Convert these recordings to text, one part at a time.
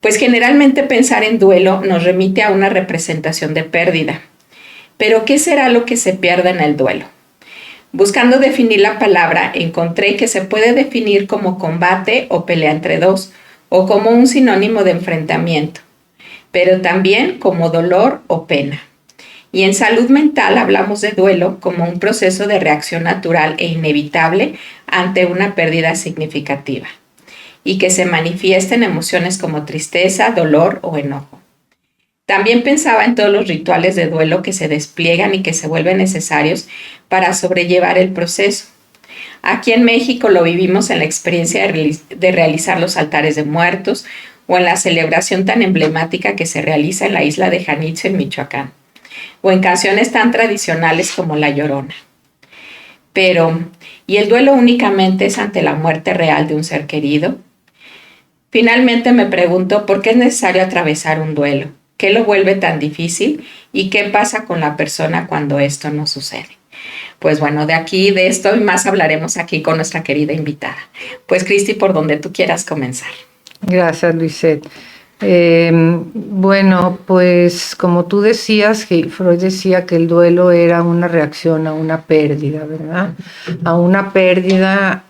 Pues generalmente pensar en duelo nos remite a una representación de pérdida. Pero ¿qué será lo que se pierde en el duelo? Buscando definir la palabra, encontré que se puede definir como combate o pelea entre dos, o como un sinónimo de enfrentamiento, pero también como dolor o pena. Y en salud mental hablamos de duelo como un proceso de reacción natural e inevitable ante una pérdida significativa, y que se manifiesta en emociones como tristeza, dolor o enojo. También pensaba en todos los rituales de duelo que se despliegan y que se vuelven necesarios para sobrellevar el proceso. Aquí en México lo vivimos en la experiencia de realizar los altares de muertos o en la celebración tan emblemática que se realiza en la isla de Janitzio, en Michoacán, o en canciones tan tradicionales como La Llorona. Pero, ¿y el duelo únicamente es ante la muerte real de un ser querido? Finalmente me pregunto por qué es necesario atravesar un duelo, qué lo vuelve tan difícil y qué pasa con la persona cuando esto no sucede. Pues bueno, de esto y más hablaremos aquí con nuestra querida invitada. Pues Cristi, por donde tú quieras comenzar. Gracias, Luisette. Bueno, pues como tú decías, Freud decía que el duelo era una reacción a una pérdida, ¿verdad? A una pérdida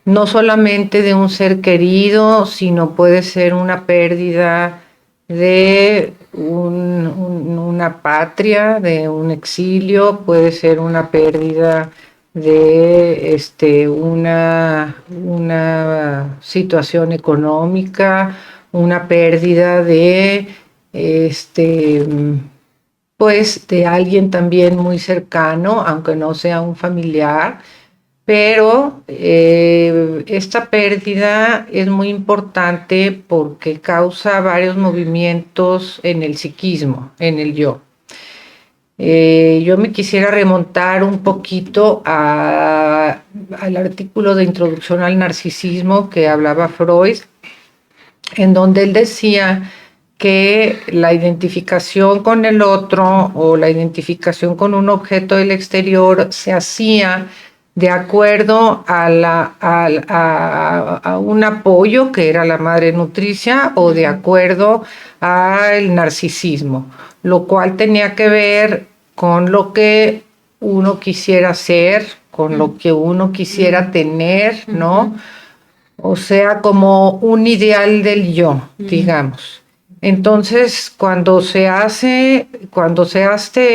no solamente de un ser querido, sino puede ser una pérdida de una patria, de un exilio, puede ser una pérdida de una situación económica, una pérdida de pues de alguien también muy cercano, aunque no sea un familiar. Pero esta pérdida es muy importante porque causa varios movimientos en el psiquismo, en el yo. Yo me quisiera remontar un poquito al artículo de Introducción al Narcisismo que hablaba Freud, en donde él decía que la identificación con el otro o la identificación con un objeto del exterior se hacía de acuerdo a un apoyo que era la madre nutricia o de acuerdo al narcisismo, lo cual tenía que ver con lo que uno quisiera ser, con lo que uno quisiera tener, ¿no? O sea, como un ideal del yo, digamos. Entonces, cuando se hace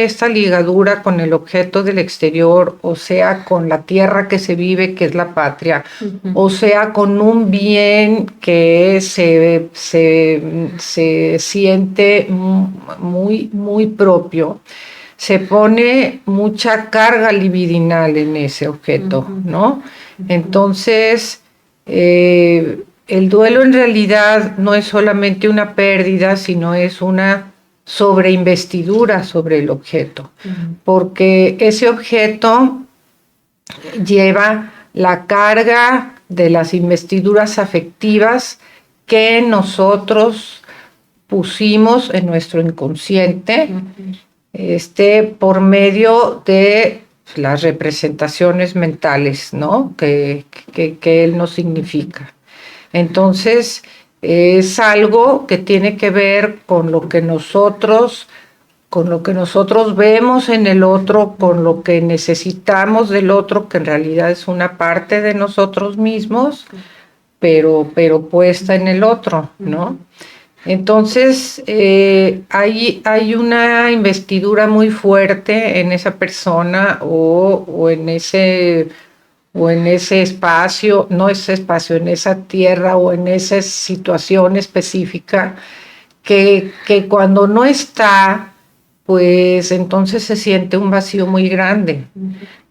esta ligadura con el objeto del exterior, o sea, con la tierra que se vive, que es la patria, o sea, con un bien que se siente muy, muy propio, se pone mucha carga libidinal en ese objeto, ¿no? Entonces, el duelo en realidad no es solamente una pérdida, sino es una sobreinvestidura sobre el objeto, porque ese objeto lleva la carga de las investiduras afectivas que nosotros pusimos en nuestro inconsciente, por medio de las representaciones mentales, ¿no? que él nos significa. Entonces, es algo que tiene que ver con lo que nosotros vemos en el otro, con lo que necesitamos del otro, que en realidad es una parte de nosotros mismos, pero puesta en el otro, ¿no? Entonces, hay una investidura muy fuerte en esa persona o en ese espacio, no ese espacio, en esa tierra o en esa situación específica, que cuando no está, pues entonces se siente un vacío muy grande.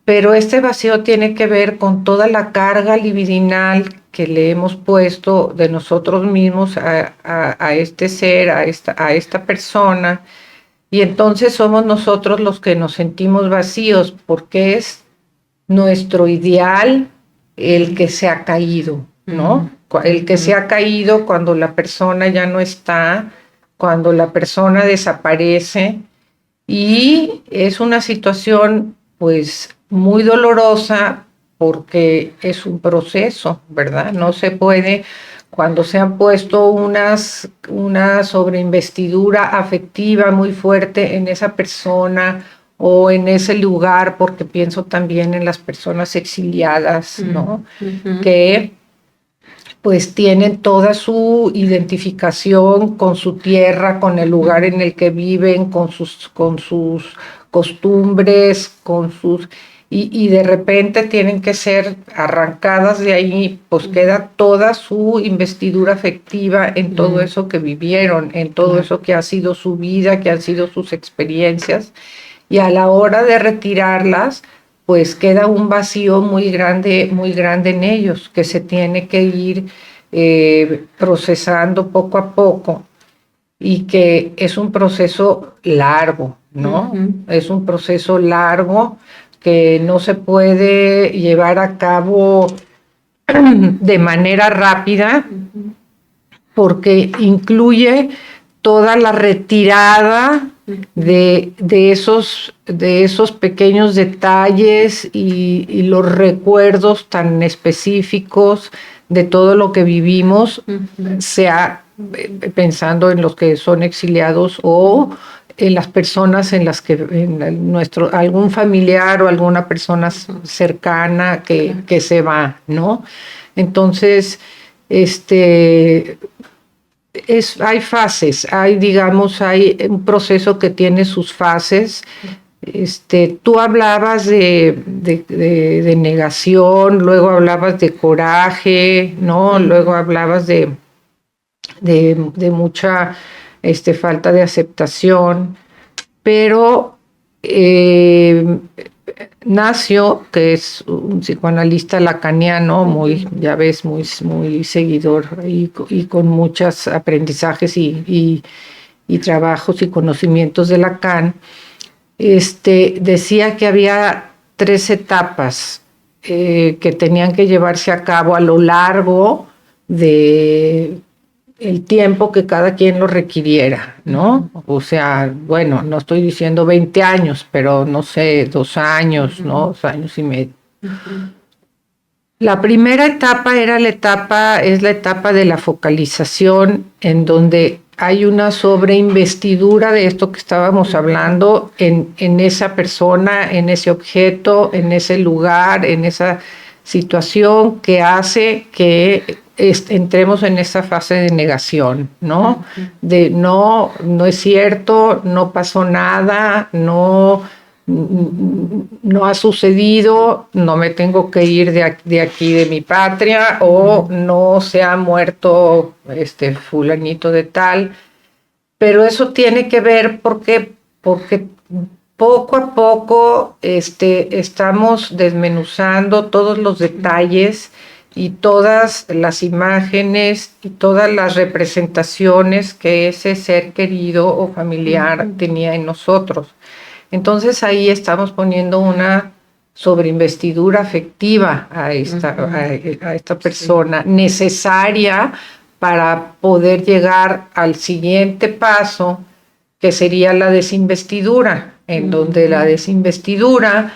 Pero este vacío tiene que ver con toda la carga libidinal que le hemos puesto de nosotros mismos a este ser, a esta persona, y entonces somos nosotros los que nos sentimos vacíos, porque es nuestro ideal el que se ha caído, ¿no? El que se ha caído cuando la persona ya no está, cuando la persona desaparece, y es una situación pues muy dolorosa porque es un proceso, ¿verdad? No se puede cuando se han puesto una sobreinvestidura afectiva muy fuerte en esa persona o en ese lugar, porque pienso también en las personas exiliadas, ¿no? Que pues tienen toda su identificación con su tierra, con el lugar en el que viven, con sus costumbres, y de repente tienen que ser arrancadas de ahí, pues queda toda su investidura afectiva en todo eso que vivieron, en todo eso que ha sido su vida, que han sido sus experiencias, y a la hora de retirarlas, pues queda un vacío muy grande en ellos, que se tiene que ir procesando poco a poco, y que es un proceso largo, ¿no? Es un proceso largo que no se puede llevar a cabo de manera rápida, porque incluye toda la retirada de esos pequeños detalles y los recuerdos tan específicos de todo lo que vivimos, sea pensando en los que son exiliados o en las personas en las que algún familiar o alguna persona cercana que se va, ¿no? Entonces, hay fases, hay un proceso que tiene sus fases. Tú hablabas de negación, luego hablabas de coraje, ¿no? Luego hablabas de mucha falta de aceptación, pero Nacio, que es un psicoanalista lacaniano, ya ves, muy seguidor y con muchos aprendizajes y trabajos y conocimientos de Lacan, decía que había 3 etapas que tenían que llevarse a cabo a lo largo de el tiempo que cada quien lo requiriera, ¿no? O sea, bueno, no estoy diciendo 20 años, pero no sé, 2 años, ¿no? 2 años y medio. La primera etapa es la etapa de la focalización, en donde hay una sobreinvestidura de esto que estábamos hablando en esa persona, en ese objeto, en ese lugar, en esa situación que hace que entremos en esa fase de negación, ¿no? De no es cierto, no pasó nada, no ha sucedido, no me tengo que ir de aquí de mi patria, o no se ha muerto fulanito de tal. Pero eso tiene que ver porque poco a poco estamos desmenuzando todos los detalles y todas las imágenes y todas las representaciones que ese ser querido o familiar tenía en nosotros. Entonces ahí estamos poniendo una sobreinvestidura afectiva a esta persona, necesaria para poder llegar al siguiente paso, que sería la desinvestidura, en donde la desinvestidura,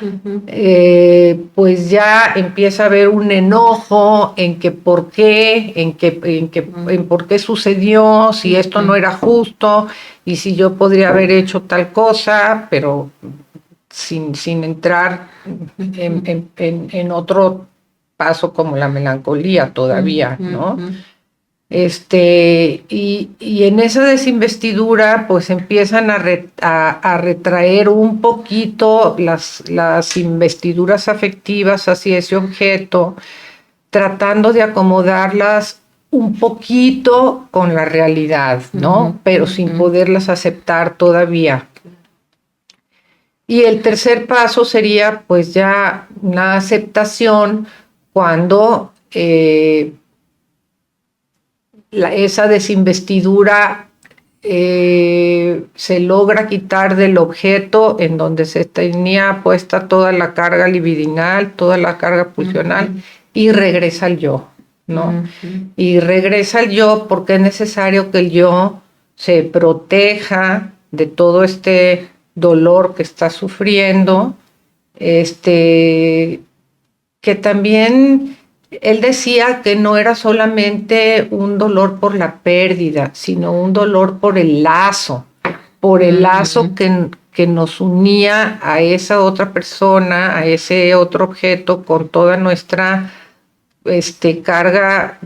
pues ya empieza a haber un enojo en que por qué, en por qué sucedió, si esto no era justo, y si yo podría haber hecho tal cosa, pero sin entrar en otro paso como la melancolía todavía, ¿no? Y en esa desinvestidura pues empiezan a retraer un poquito las investiduras afectivas hacia ese objeto, tratando de acomodarlas un poquito con la realidad, ¿no? Pero sin poderlas aceptar todavía. Y el tercer paso sería pues ya una aceptación cuando esa desinvestidura se logra quitar del objeto en donde se tenía puesta toda la carga libidinal, toda la carga pulsional, y regresa al yo, ¿no? Y regresa al yo porque es necesario que el yo se proteja de todo este dolor que está sufriendo, que también él decía que no era solamente un dolor por la pérdida, sino un dolor por el lazo que nos unía a esa otra persona, a ese otro objeto, con toda nuestra carga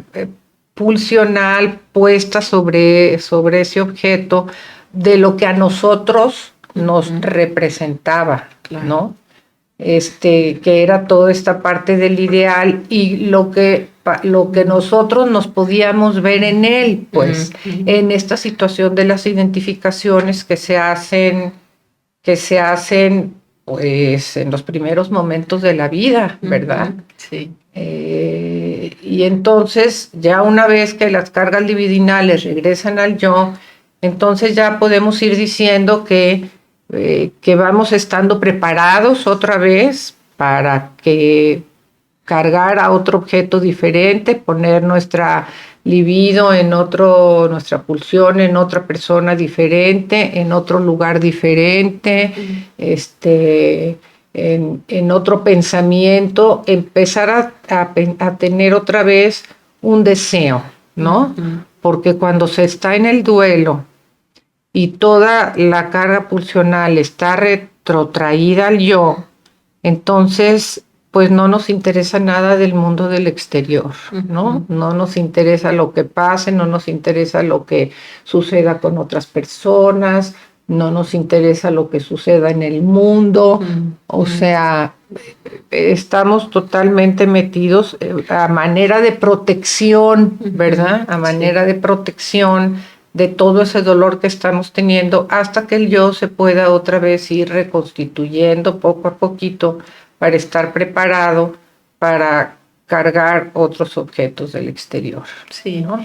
pulsional puesta sobre ese objeto, de lo que a nosotros nos representaba, claro, ¿no? Que era toda esta parte del ideal y lo que nosotros nos podíamos ver en él, pues, en esta situación de las identificaciones que se hacen, pues, en los primeros momentos de la vida, ¿verdad? Sí. Y entonces, ya una vez que las cargas libidinales regresan al yo, entonces ya podemos ir diciendo que vamos estando preparados otra vez para cargar a otro objeto diferente, poner nuestra libido en nuestra pulsión en otra persona diferente, en otro lugar diferente, en otro pensamiento, empezar a tener otra vez un deseo, ¿no? Porque cuando se está en el duelo y toda la carga pulsional está retrotraída al yo, entonces pues no nos interesa nada del mundo del exterior, ¿no? No nos interesa lo que pase, no nos interesa lo que suceda con otras personas, no nos interesa lo que suceda en el mundo, o sea, estamos totalmente metidos a manera de protección, ¿verdad? A manera de protección de todo ese dolor que estamos teniendo hasta que el yo se pueda otra vez ir reconstituyendo poco a poquito para estar preparado para cargar otros objetos del exterior. Sí. ¿No?